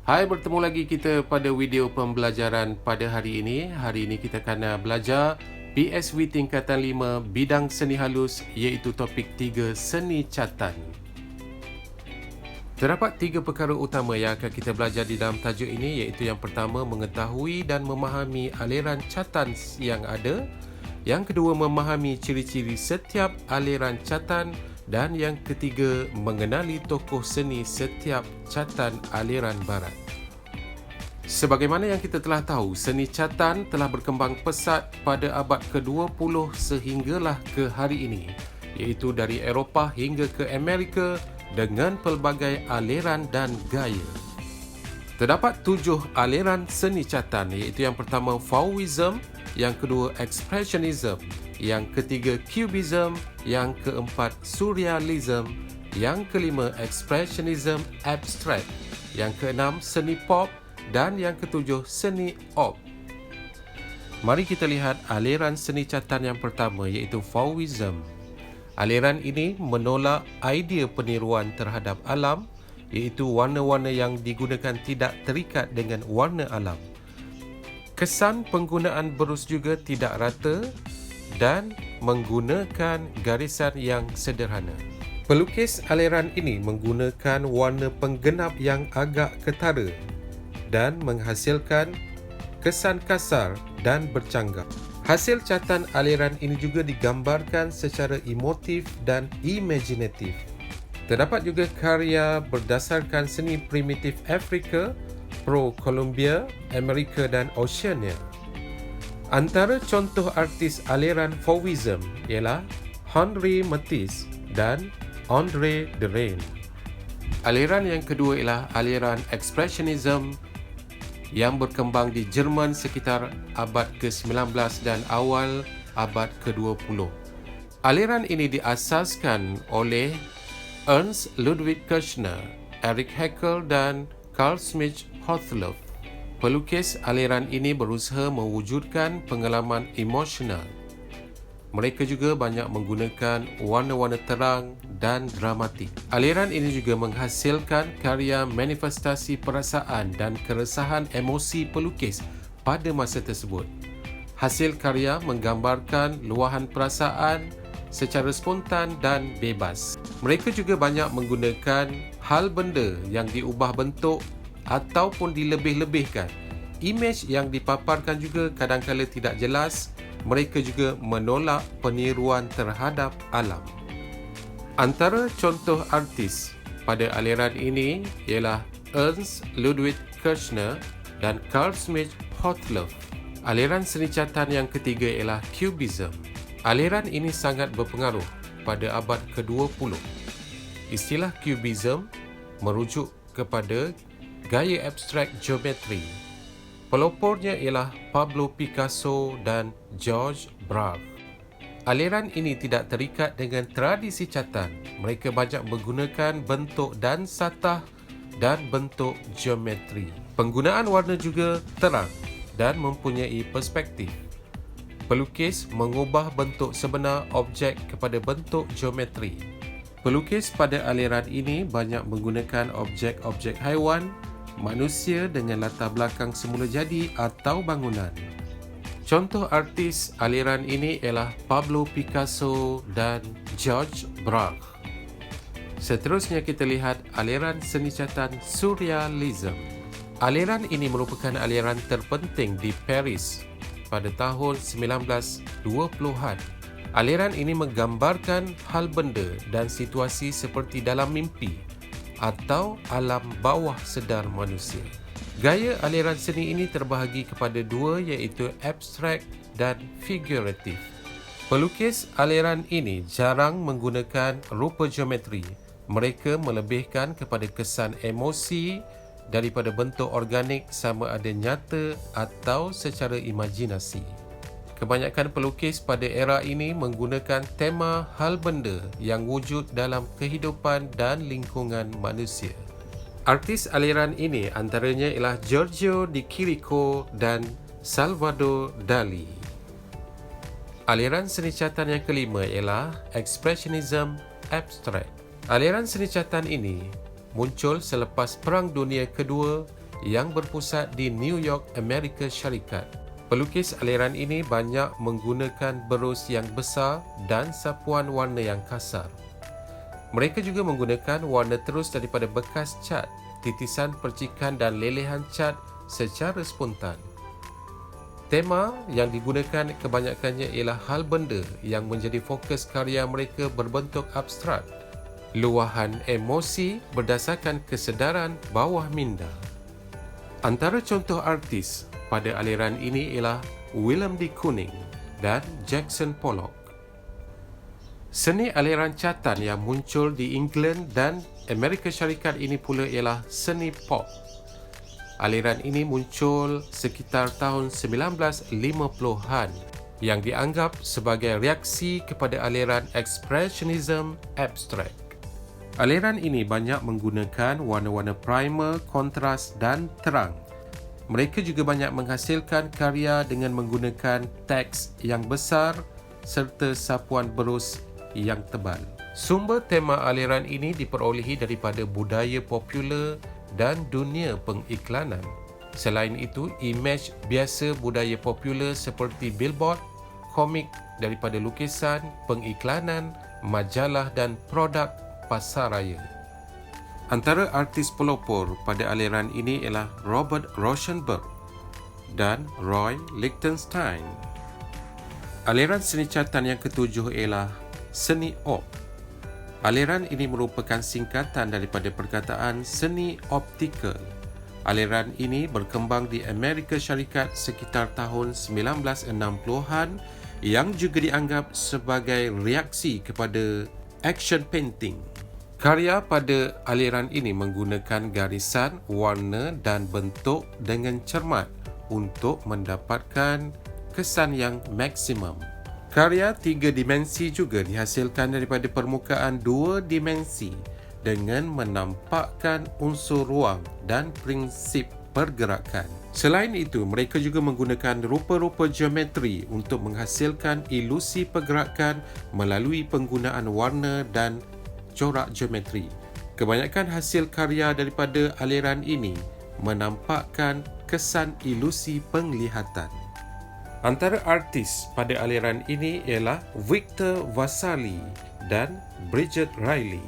Hai, bertemu lagi kita pada video pembelajaran pada hari ini. Hari ini kita akan belajar PSW tingkatan 5 bidang seni halus iaitu topik 3 seni catan. Terdapat 3 perkara utama yang akan kita belajar di dalam tajuk ini iaitu yang pertama mengetahui dan memahami aliran catan yang ada, yang kedua memahami ciri-ciri setiap aliran catan dan yang ketiga mengenali tokoh seni setiap catan aliran barat. Sebagaimana yang kita telah tahu, seni catan telah berkembang pesat pada abad ke-20 sehinggalah ke hari ini, iaitu dari Eropah hingga ke Amerika dengan pelbagai aliran dan gaya. Terdapat 7 aliran seni catan iaitu yang pertama Fauvism, yang kedua Expressionism, yang ketiga Cubism, yang keempat Surrealism, yang kelima Expressionism Abstract, yang keenam seni pop dan yang ketujuh seni op. Mari kita lihat aliran seni catan yang pertama iaitu Fauvism. Aliran ini menolak idea peniruan terhadap alam iaitu warna-warna yang digunakan tidak terikat dengan warna alam. Kesan penggunaan berus juga tidak rata dan menggunakan garisan yang sederhana. Pelukis aliran ini menggunakan warna penggenap yang agak ketara dan menghasilkan kesan kasar dan bercanggah. Hasil catan aliran ini juga digambarkan secara emotif dan imaginatif. Terdapat juga karya berdasarkan seni primitif Afrika, Pro-Columbia, Amerika dan Oceania. Antara contoh artis aliran Fauvism ialah Henri Matisse dan André Derain. Aliran yang kedua ialah aliran Expressionism yang berkembang di Jerman sekitar abad ke-19 dan awal abad ke-20. Aliran ini diasaskan oleh Ernst Ludwig Kirchner, Erich Heckel dan Carl Schmidt Horthluf. Pelukis aliran ini berusaha mewujudkan pengalaman emosional. Mereka juga banyak menggunakan warna-warna terang dan dramatik. Aliran ini juga menghasilkan karya manifestasi perasaan dan keresahan emosi pelukis pada masa tersebut. Hasil karya menggambarkan luahan perasaan secara spontan dan bebas. Mereka juga banyak menggunakan hal benda yang diubah bentuk ataupun dilebih-lebihkan. Imej yang dipaparkan juga kadang-kala tidak jelas. Mereka juga menolak peniruan terhadap alam. Antara contoh artis pada aliran ini ialah Ernst Ludwig Kirchner dan Carl Schmidt Horthluf. Aliran seni catan yang ketiga ialah Cubism. Aliran ini sangat berpengaruh pada abad ke-20. Istilah Cubism merujuk kepada gaya abstrak geometri. Pelopornya ialah Pablo Picasso dan George Braque. Aliran ini tidak terikat dengan tradisi catan. Mereka banyak menggunakan bentuk dan satah dan bentuk geometri. Penggunaan warna juga terang dan mempunyai perspektif. Pelukis mengubah bentuk sebenar objek kepada bentuk geometri. Pelukis pada aliran ini banyak menggunakan objek-objek haiwan, manusia dengan latar belakang semula jadi atau bangunan. Contoh artis aliran ini ialah Pablo Picasso dan George Braque. Seterusnya kita lihat aliran seni catan Surrealism. Aliran ini merupakan aliran terpenting di Paris pada tahun 1920-an. Aliran ini menggambarkan hal benda dan situasi seperti dalam mimpi atau alam bawah sedar manusia. Gaya aliran seni ini terbahagi kepada dua iaitu abstrak dan figuratif. Pelukis aliran ini jarang menggunakan rupa geometri. Mereka melebihkan kepada kesan emosi daripada bentuk organik sama ada nyata atau secara imajinasi. Kebanyakan pelukis pada era ini menggunakan tema hal benda yang wujud dalam kehidupan dan lingkungan manusia. Artis aliran ini antaranya ialah Giorgio de Chirico dan Salvador Dali. Aliran seni catan yang kelima ialah Expressionism Abstract. Aliran seni catan ini muncul selepas Perang Dunia Kedua yang berpusat di New York, Amerika Syarikat. Pelukis aliran ini banyak menggunakan berus yang besar dan sapuan warna yang kasar. Mereka juga menggunakan warna terus daripada bekas cat, titisan percikan dan lelehan cat secara spontan. Tema yang digunakan kebanyakannya ialah hal benda yang menjadi fokus karya mereka berbentuk abstrak, luahan emosi berdasarkan kesedaran bawah minda. Antara contoh artis pada aliran ini ialah Willem de Kooning dan Jackson Pollock. Seni aliran catan yang muncul di England dan Amerika Syarikat ini pula ialah seni pop. Aliran ini muncul sekitar tahun 1950-an yang dianggap sebagai reaksi kepada aliran Expressionism abstrak. Aliran ini banyak menggunakan warna-warna primer, kontras dan terang. Mereka juga banyak menghasilkan karya dengan menggunakan teks yang besar serta sapuan berus yang tebal. Sumber tema aliran ini diperolehi daripada budaya popular dan dunia pengiklanan. Selain itu, imej biasa budaya popular seperti billboard, komik daripada lukisan, pengiklanan, majalah dan produk pasaraya. Antara artis pelopor pada aliran ini ialah Robert Rauschenberg dan Roy Lichtenstein. Aliran seni catan yang ketujuh ialah seni op. Aliran ini merupakan singkatan daripada perkataan seni optikal. Aliran ini berkembang di Amerika Syarikat sekitar tahun 1960-an yang juga dianggap sebagai reaksi kepada action painting. Karya pada aliran ini menggunakan garisan, warna dan bentuk dengan cermat untuk mendapatkan kesan yang maksimum. Karya 3 dimensi juga dihasilkan daripada permukaan 2 dimensi dengan menampakkan unsur ruang dan prinsip pergerakan. Selain itu, mereka juga menggunakan rupa-rupa geometri untuk menghasilkan ilusi pergerakan melalui penggunaan warna dan corak geometri. Kebanyakan hasil karya daripada aliran ini menampakkan kesan ilusi penglihatan. Antara artis pada aliran ini ialah Victor Vasarely dan Bridget Riley.